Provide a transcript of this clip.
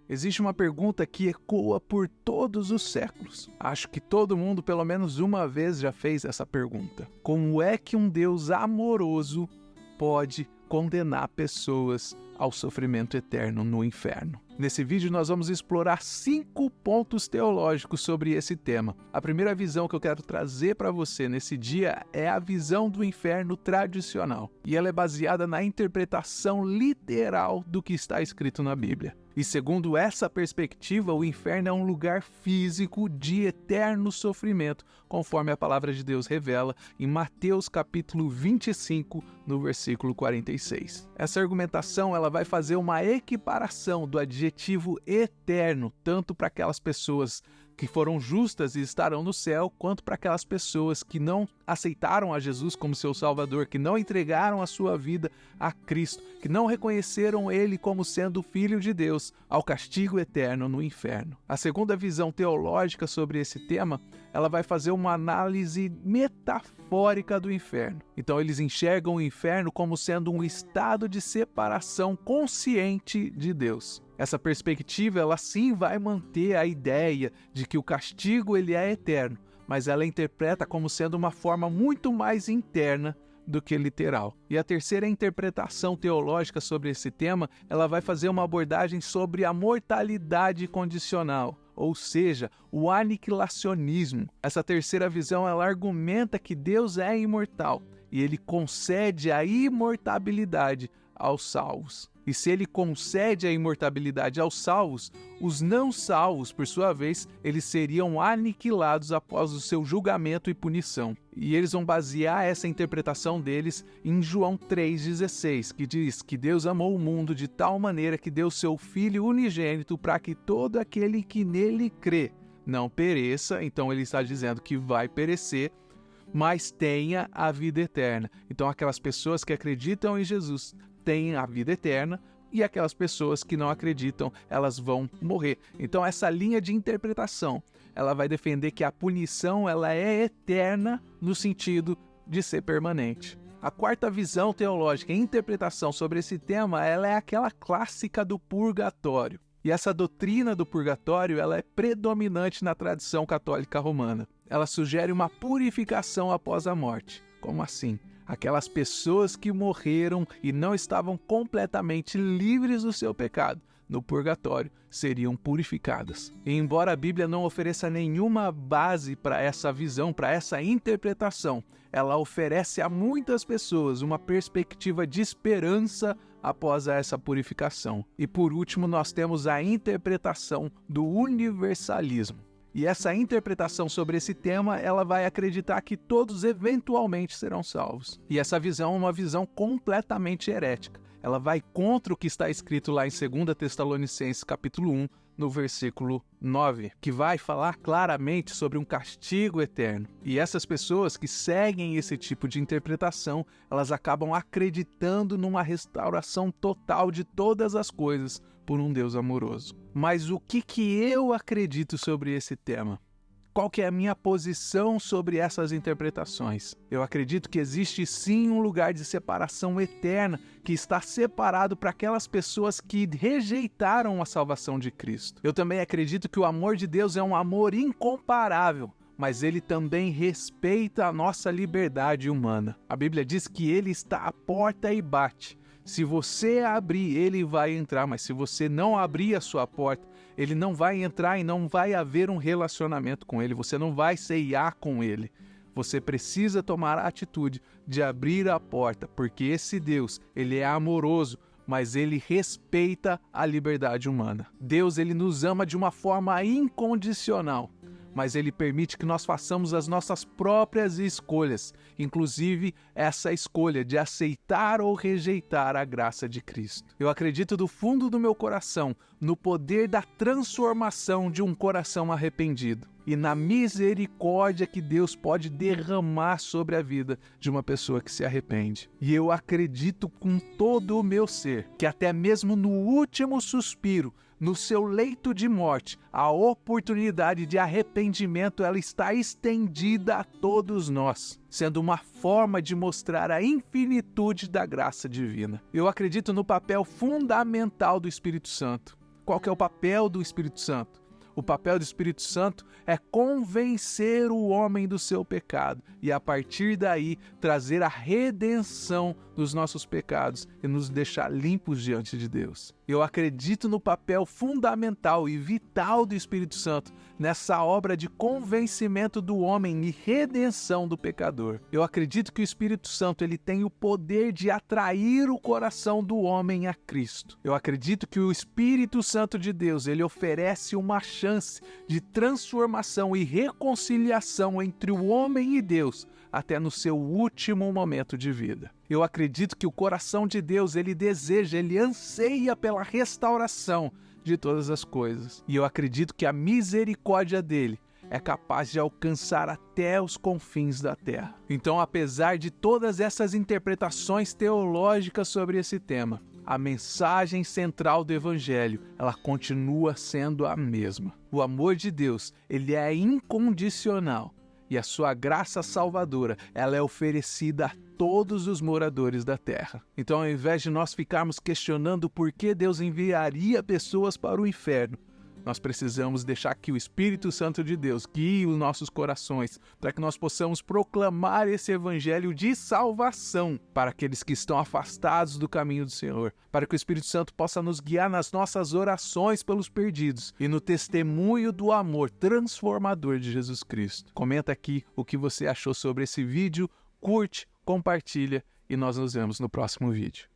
Existe uma pergunta que ecoa por todos os séculos. Acho que todo mundo pelo menos uma vez já fez essa pergunta. Como é que um Deus amoroso pode condenar pessoas ao sofrimento eterno no inferno? Nesse vídeo nós vamos explorar 5 pontos teológicos sobre esse tema. A primeira visão que eu quero trazer para você nesse dia é a visão do inferno tradicional. E ela é baseada na interpretação literal do que está escrito na Bíblia. E segundo essa perspectiva, o inferno é um lugar físico de eterno sofrimento, conforme a palavra de Deus revela em Mateus capítulo 25, no versículo 46. Essa argumentação ela vai fazer uma equiparação do adjetivo eterno, tanto para aquelas pessoas que foram justas e estarão no céu, quanto para aquelas pessoas que não aceitaram a Jesus como seu Salvador, que não entregaram a sua vida a Cristo, que não reconheceram Ele como sendo o Filho de Deus, ao castigo eterno no inferno. A segunda visão teológica sobre esse tema, ela vai fazer uma análise metafórica do inferno. Então eles enxergam o inferno como sendo um estado de separação consciente de Deus. Essa perspectiva, ela sim vai manter a ideia de que o castigo ele é eterno, mas ela interpreta como sendo uma forma muito mais interna do que literal. E a terceira interpretação teológica sobre esse tema, ela vai fazer uma abordagem sobre a mortalidade condicional, ou seja, o aniquilacionismo. Essa terceira visão, ela argumenta que Deus é imortal e ele concede a imortabilidade aos salvos. E se ele concede a imortabilidade aos salvos, os não salvos, por sua vez, eles seriam aniquilados após o seu julgamento e punição. E eles vão basear essa interpretação deles em João 3,16, que diz que Deus amou o mundo de tal maneira que deu seu Filho unigênito para que todo aquele que nele crê não pereça. Então ele está dizendo que vai perecer, mas tenha a vida eterna. Então aquelas pessoas que acreditam em Jesus têm a vida eterna, e aquelas pessoas que não acreditam, elas vão morrer. Então essa linha de interpretação, ela vai defender que a punição ela é eterna no sentido de ser permanente. A quarta visão teológica e interpretação sobre esse tema, ela é aquela clássica do purgatório. E essa doutrina do purgatório, ela é predominante na tradição católica romana. Ela sugere uma purificação após a morte. Como assim? Aquelas pessoas que morreram e não estavam completamente livres do seu pecado, no purgatório, seriam purificadas. E embora a Bíblia não ofereça nenhuma base para essa visão, para essa interpretação, ela oferece a muitas pessoas uma perspectiva de esperança após essa purificação. E por último, nós temos a interpretação do universalismo. E essa interpretação sobre esse tema, ela vai acreditar que todos eventualmente serão salvos. E essa visão é uma visão completamente herética. Ela vai contra o que está escrito lá em 2 Tessalonicenses capítulo 1, no versículo 9, que vai falar claramente sobre um castigo eterno. E essas pessoas que seguem esse tipo de interpretação, elas acabam acreditando numa restauração total de todas as coisas por um Deus amoroso. Mas o que eu acredito sobre esse tema? Qual que é a minha posição sobre essas interpretações? Eu acredito que existe sim um lugar de separação eterna que está separado para aquelas pessoas que rejeitaram a salvação de Cristo. Eu também acredito que o amor de Deus é um amor incomparável, mas ele também respeita a nossa liberdade humana. A Bíblia diz que ele está à porta e bate. Se você abrir, ele vai entrar, mas se você não abrir a sua porta, ele não vai entrar e não vai haver um relacionamento com ele, você não vai ceiar com ele. Você precisa tomar a atitude de abrir a porta, porque esse Deus, ele é amoroso, mas ele respeita a liberdade humana. Deus, ele nos ama de uma forma incondicional, mas ele permite que nós façamos as nossas próprias escolhas, inclusive essa escolha de aceitar ou rejeitar a graça de Cristo. Eu acredito do fundo do meu coração no poder da transformação de um coração arrependido e na misericórdia que Deus pode derramar sobre a vida de uma pessoa que se arrepende. E eu acredito com todo o meu ser que até mesmo no último suspiro, no seu leito de morte, a oportunidade de arrependimento ela está estendida a todos nós, sendo uma forma de mostrar a infinitude da graça divina. Eu acredito no papel fundamental do Espírito Santo. Qual que é o papel do Espírito Santo? O papel do Espírito Santo é convencer o homem do seu pecado e, a partir daí, trazer a redenção dos nossos pecados e nos deixar limpos diante de Deus. Eu acredito no papel fundamental e vital do Espírito Santo nessa obra de convencimento do homem e redenção do pecador. Eu acredito que o Espírito Santo ele tem o poder de atrair o coração do homem a Cristo. Eu acredito que o Espírito Santo de Deus ele oferece uma chance de transformação e reconciliação entre o homem e Deus até no seu último momento de vida. Eu acredito que o coração de Deus, ele deseja, ele anseia pela restauração de todas as coisas. E eu acredito que a misericórdia dele é capaz de alcançar até os confins da terra. Então, apesar de todas essas interpretações teológicas sobre esse tema, a mensagem central do Evangelho, ela continua sendo a mesma. O amor de Deus, ele é incondicional. E a sua graça salvadora, ela é oferecida a todos os moradores da terra. Então, ao invés de nós ficarmos questionando por que Deus enviaria pessoas para o inferno, nós precisamos deixar que o Espírito Santo de Deus guie os nossos corações para que nós possamos proclamar esse evangelho de salvação para aqueles que estão afastados do caminho do Senhor, para que o Espírito Santo possa nos guiar nas nossas orações pelos perdidos e no testemunho do amor transformador de Jesus Cristo. Comenta aqui o que você achou sobre esse vídeo, curte, compartilha e nós nos vemos no próximo vídeo.